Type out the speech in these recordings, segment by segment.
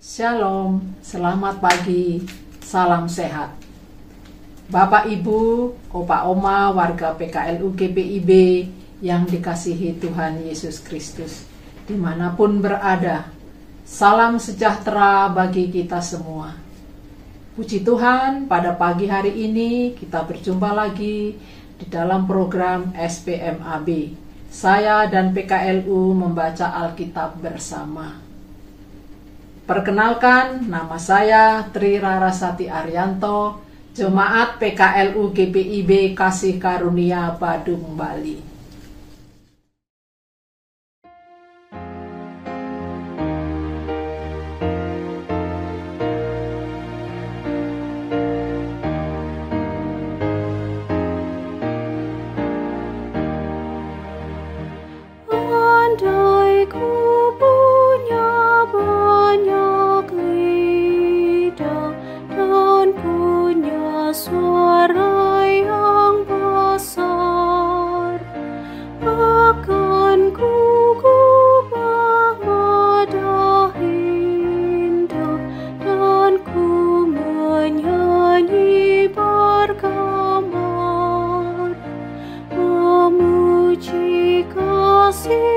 Shalom, selamat pagi, salam sehat. Bapak Ibu, Opa Oma, warga PKLU GPIB yang dikasihi Tuhan Yesus Kristus, dimanapun berada, salam sejahtera bagi kita semua. Puji Tuhan, pada pagi hari ini kita berjumpa lagi di dalam program SPMAB. Saya dan PKLU membaca Alkitab bersama. Perkenalkan, nama saya Tri Rarasati Arianto, Jemaat PKLU GPIB Kasih Karunia Badung, Bali. Andai ku punya banyak lidah dan punya suara yang besar, akan ku gubah nada indah dan ku menyanyi bergambar, memuji kasih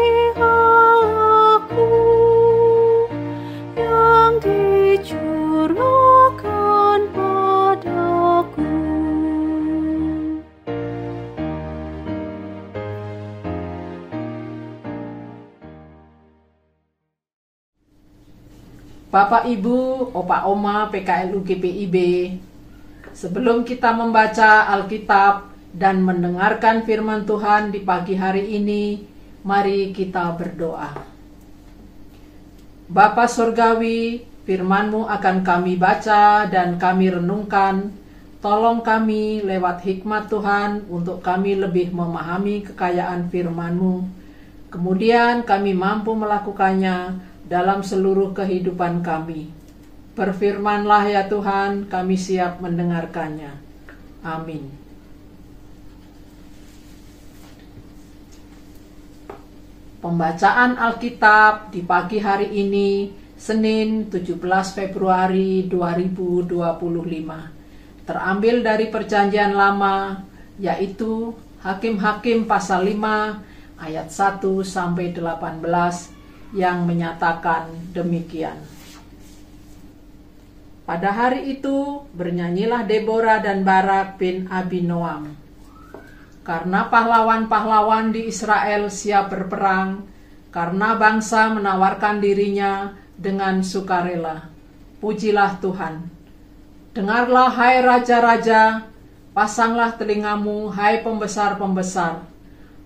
yang dicurahkan padaku. Bapak Ibu, Opa Oma PKLU GPIB, sebelum kita membaca Alkitab dan mendengarkan firman Tuhan di pagi hari ini, mari kita berdoa. Bapa Surgawi, firman-Mu akan kami baca dan kami renungkan. Tolong kami lewat hikmat Tuhan untuk kami lebih memahami kekayaan firman-Mu. Kemudian kami mampu melakukannya dalam seluruh kehidupan kami. Berfirmanlah ya Tuhan, kami siap mendengarkannya. Amin. Pembacaan Alkitab di pagi hari ini, Senin 17 Februari 2025, terambil dari Perjanjian Lama, yaitu Hakim-Hakim pasal 5 ayat 1 sampai 18 yang menyatakan demikian. Pada hari itu bernyanyilah Deborah dan Barak bin Abinoam. Karena pahlawan-pahlawan di Israel siap berperang, karena bangsa menawarkan dirinya dengan sukarela. Pujilah Tuhan. Dengarlah hai raja-raja, pasanglah telingamu hai pembesar-pembesar.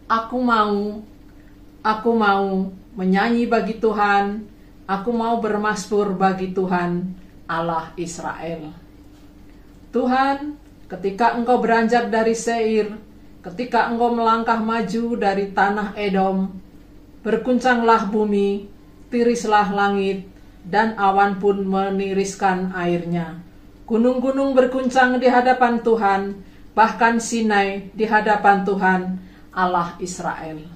Aku mau menyanyi bagi Tuhan, aku mau bermasmur bagi Tuhan, Allah Israel. Tuhan, ketika Engkau beranjak dari Seir, ketika Engkau melangkah maju dari tanah Edom, berguncanglah bumi, tirislah langit, dan awan pun meniriskan airnya. Gunung-gunung berguncang di hadapan Tuhan, bahkan Sinai di hadapan Tuhan, Allah Israel.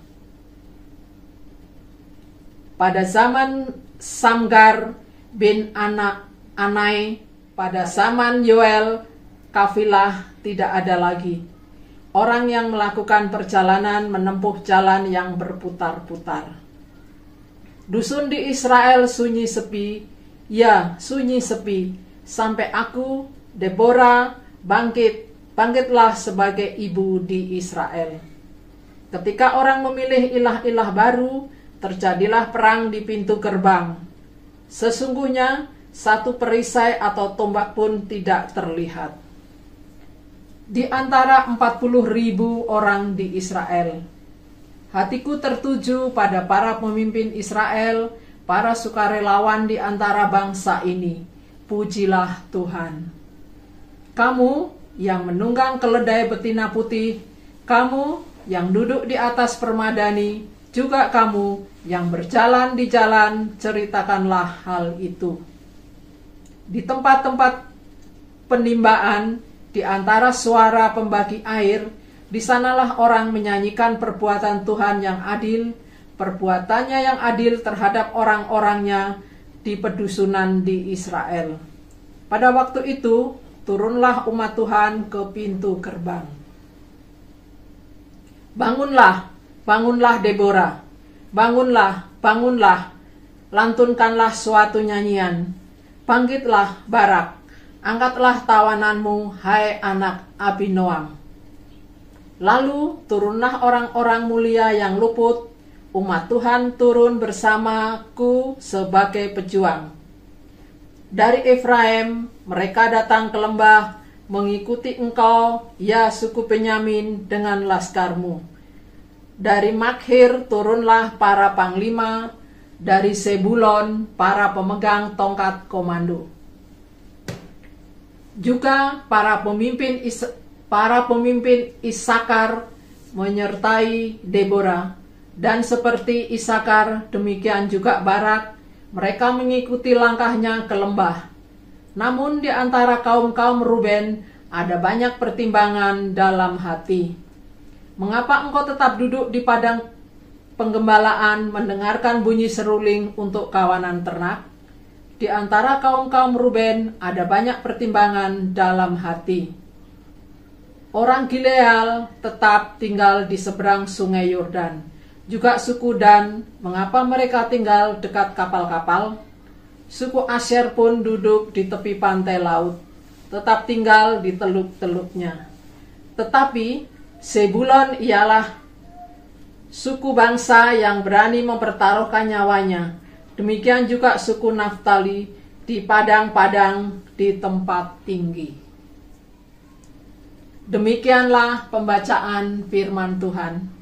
Pada zaman Samgar bin Anai, pada zaman Yoel, kafilah tidak ada lagi. Orang yang melakukan perjalanan menempuh jalan yang berputar-putar. Dusun di Israel sunyi sepi, ya sunyi sepi, sampai aku, Deborah, bangkitlah sebagai ibu di Israel. Ketika orang memilih ilah-ilah baru, terjadilah perang di pintu gerbang. Sesungguhnya satu perisai atau tombak pun tidak terlihat. Di antara 40.000 orang di Israel, hatiku tertuju pada para pemimpin Israel, para sukarelawan di antara bangsa ini. Pujilah Tuhan. Kamu yang menunggang keledai betina putih, kamu yang duduk di atas permadani, juga kamu yang berjalan di jalan, ceritakanlah hal itu. Di tempat-tempat penimbaan, di antara suara pembagi air, di sanalah orang menyanyikan perbuatan Tuhan yang adil, perbuatannya yang adil terhadap orang-orangnya, di pedusunan di Israel. Pada waktu itu, turunlah umat Tuhan ke pintu gerbang. Bangunlah, bangunlah Deborah, bangunlah, bangunlah, lantunkanlah suatu nyanyian. Bangkitlah Barak, angkatlah tawananmu, hai anak Abinoam. Lalu turunlah orang-orang mulia yang luput, umat Tuhan turun bersamaku sebagai pejuang. Dari Efraim, mereka datang ke lembah, mengikuti engkau, ya suku Benyamin, dengan laskarmu. Dari Makhir turunlah para panglima, dari Sebulon para pemegang tongkat komando. Juga para pemimpin Isakar menyertai Deborah, dan seperti Isakar demikian juga Barak, mereka mengikuti langkahnya ke lembah. Namun di antara kaum-kaum Ruben ada banyak pertimbangan dalam hati. Mengapa engkau tetap duduk di padang penggembalaan mendengarkan bunyi seruling untuk kawanan ternak? Di antara kaum-kaum Ruben ada banyak pertimbangan dalam hati. Orang Gileal tetap tinggal di seberang sungai Yordan. Juga suku Dan, mengapa mereka tinggal dekat kapal-kapal? Suku Asyer pun duduk di tepi pantai laut, tetap tinggal di teluk-teluknya. Tetapi Sebulon ialah suku bangsa yang berani mempertaruhkan nyawanya. Demikian juga suku Naftali di padang-padang di tempat tinggi. Demikianlah pembacaan firman Tuhan.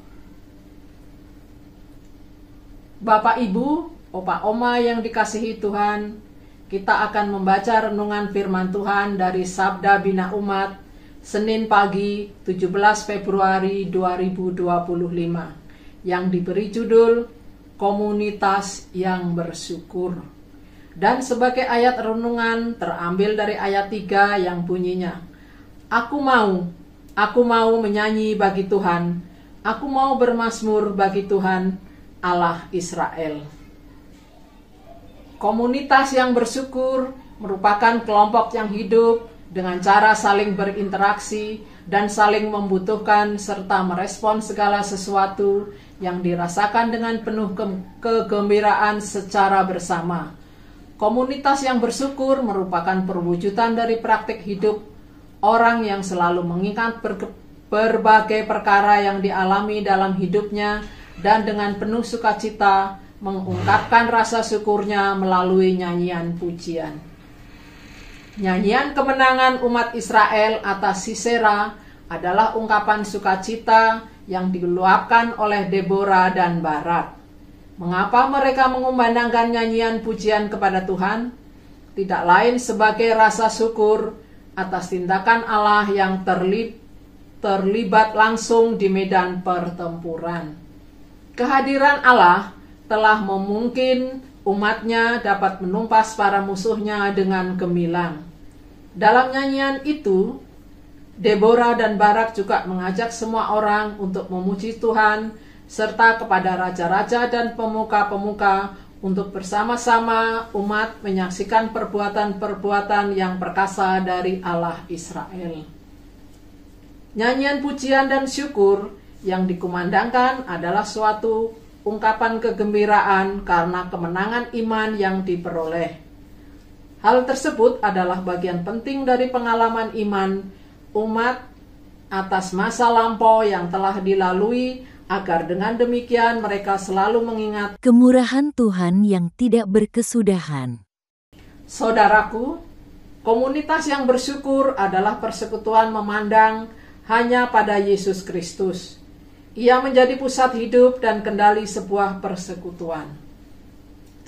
Bapak, Ibu, Opa, Oma yang dikasihi Tuhan, kita akan membaca renungan firman Tuhan dari Sabda Bina Umat, Senin pagi 17 Februari 2025, yang diberi judul Komunitas yang Bersyukur. Dan sebagai ayat renungan terambil dari ayat 3 yang bunyinya, Aku mau menyanyi bagi Tuhan, aku mau bermazmur bagi Tuhan, Allah Israel. Komunitas yang bersyukur merupakan kelompok yang hidup dengan cara saling berinteraksi dan saling membutuhkan serta merespon segala sesuatu yang dirasakan dengan penuh kegembiraan secara bersama. Komunitas yang bersyukur merupakan perwujudan dari praktik hidup orang yang selalu mengingat berbagai perkara yang dialami dalam hidupnya dan dengan penuh sukacita mengungkapkan rasa syukurnya melalui nyanyian pujian. Nyanyian kemenangan umat Israel atas Sisera adalah ungkapan sukacita yang diluapkan oleh Deborah dan Barak. Mengapa mereka mengumandangkan nyanyian pujian kepada Tuhan? Tidak lain sebagai rasa syukur atas tindakan Allah yang terlibat langsung di medan pertempuran. Kehadiran Allah telah memungkinkan umatnya dapat menumpas para musuhnya dengan gemilang. Dalam nyanyian itu, Deborah dan Barak juga mengajak semua orang untuk memuji Tuhan, serta kepada raja-raja dan pemuka-pemuka untuk bersama-sama umat menyaksikan perbuatan-perbuatan yang perkasa dari Allah Israel. Nyanyian pujian dan syukur yang dikumandangkan adalah suatu ungkapan kegembiraan karena kemenangan iman yang diperoleh. Hal tersebut adalah bagian penting dari pengalaman iman umat atas masa lampau yang telah dilalui, agar dengan demikian mereka selalu mengingat kemurahan Tuhan yang tidak berkesudahan. Saudaraku, komunitas yang bersyukur adalah persekutuan memandang hanya pada Yesus Kristus. Ia menjadi pusat hidup dan kendali sebuah persekutuan.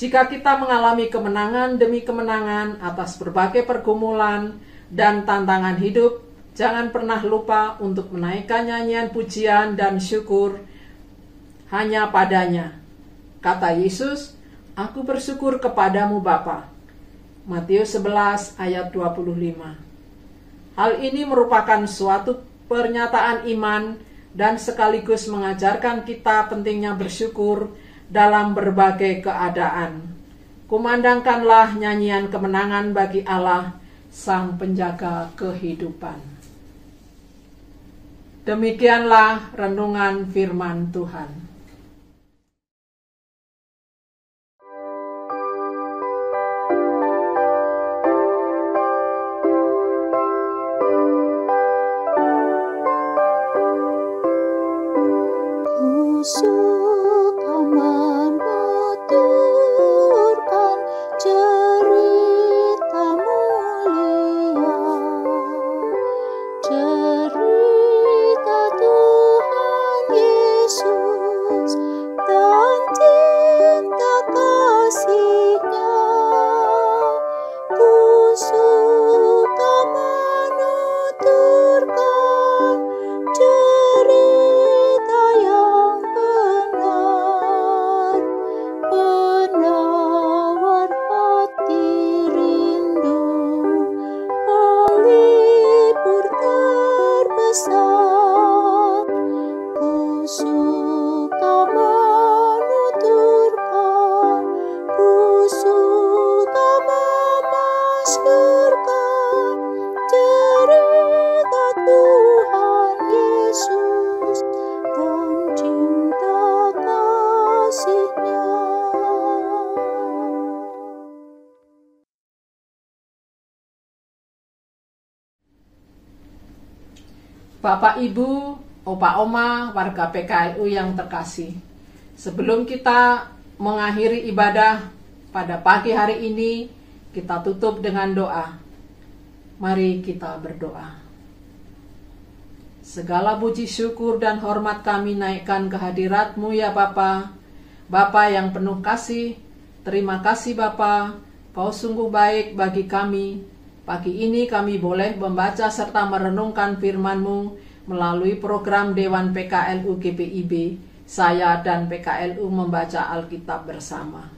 Jika kita mengalami kemenangan demi kemenangan atas berbagai pergumulan dan tantangan hidup, jangan pernah lupa untuk menaikkan nyanyian pujian dan syukur hanya padanya. Kata Yesus, Aku bersyukur kepadamu Bapa. Matius 11 ayat 25. Hal ini merupakan suatu pernyataan iman dan sekaligus mengajarkan kita pentingnya bersyukur dalam berbagai keadaan. Kumandangkanlah nyanyian kemenangan bagi Allah, Sang Penjaga kehidupan. Demikianlah renungan firman Tuhan. Suka menuturkan cerita mulia, cerita Tuhan Yesus dan cinta kasih-Nya. Ku suka menuturkan cerita yang benar, penawar hati rindu, pelipur terbesar. Ku suka menuturkan, ku suka memasyurkan cerita Tuhan Yesus dan cinta kasih-Nya. Bapak, Ibu, Opa, Oma, warga PKLU yang terkasih, sebelum kita mengakhiri ibadah pada pagi hari ini, kita tutup dengan doa. Mari kita berdoa. Segala puji syukur dan hormat kami naikkan ke hadirat-Mu ya Bapa. Bapa yang penuh kasih, terima kasih Bapa, Kau sungguh baik bagi kami. Pagi ini kami boleh membaca serta merenungkan firman-Mu melalui program Dewan PKLU GPIB. Saya dan PKLU membaca Alkitab bersama.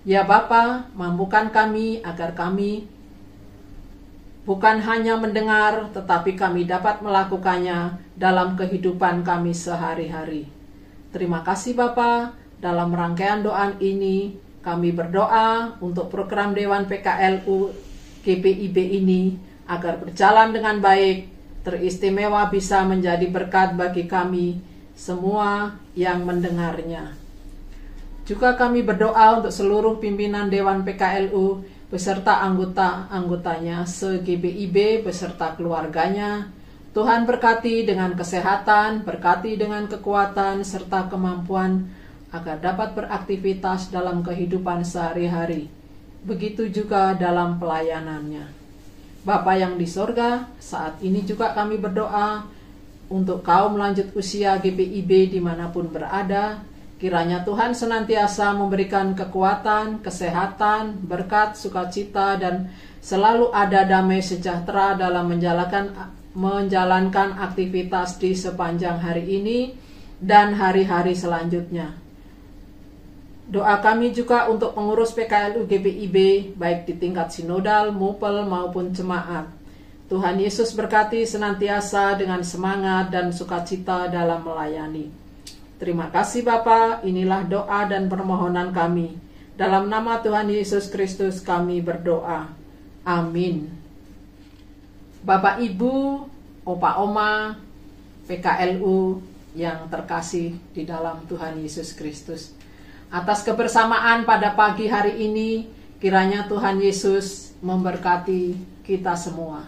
Ya Bapa, mampukan kami agar kami bukan hanya mendengar, tetapi kami dapat melakukannya dalam kehidupan kami sehari-hari. Terima kasih Bapa. Dalam rangkaian doa ini, kami berdoa untuk program Dewan PKLU GPIB ini agar berjalan dengan baik, teristimewa bisa menjadi berkat bagi kami semua yang mendengarnya. Juga kami berdoa untuk seluruh pimpinan Dewan PKLU beserta anggota-anggotanya se-GPIB beserta keluarganya. Tuhan berkati dengan kesehatan, berkati dengan kekuatan serta kemampuan agar dapat beraktivitas dalam kehidupan sehari-hari. Begitu juga dalam pelayanannya. Bapa yang di sorga, saat ini juga kami berdoa untuk kaum lanjut usia GPIB dimanapun berada. Kiranya Tuhan senantiasa memberikan kekuatan, kesehatan, berkat, sukacita, dan selalu ada damai sejahtera dalam menjalankan aktivitas di sepanjang hari ini dan hari-hari selanjutnya. Doa kami juga untuk pengurus PKLU GPIB, baik di tingkat sinodal, mupel, maupun jemaat. Tuhan Yesus berkati senantiasa dengan semangat dan sukacita dalam melayani. Terima kasih Bapa, inilah doa dan permohonan kami. Dalam nama Tuhan Yesus Kristus kami berdoa. Amin. Bapak, Ibu, Opa, Oma, PKLU yang terkasih di dalam Tuhan Yesus Kristus. Atas kebersamaan pada pagi hari ini, kiranya Tuhan Yesus memberkati kita semua.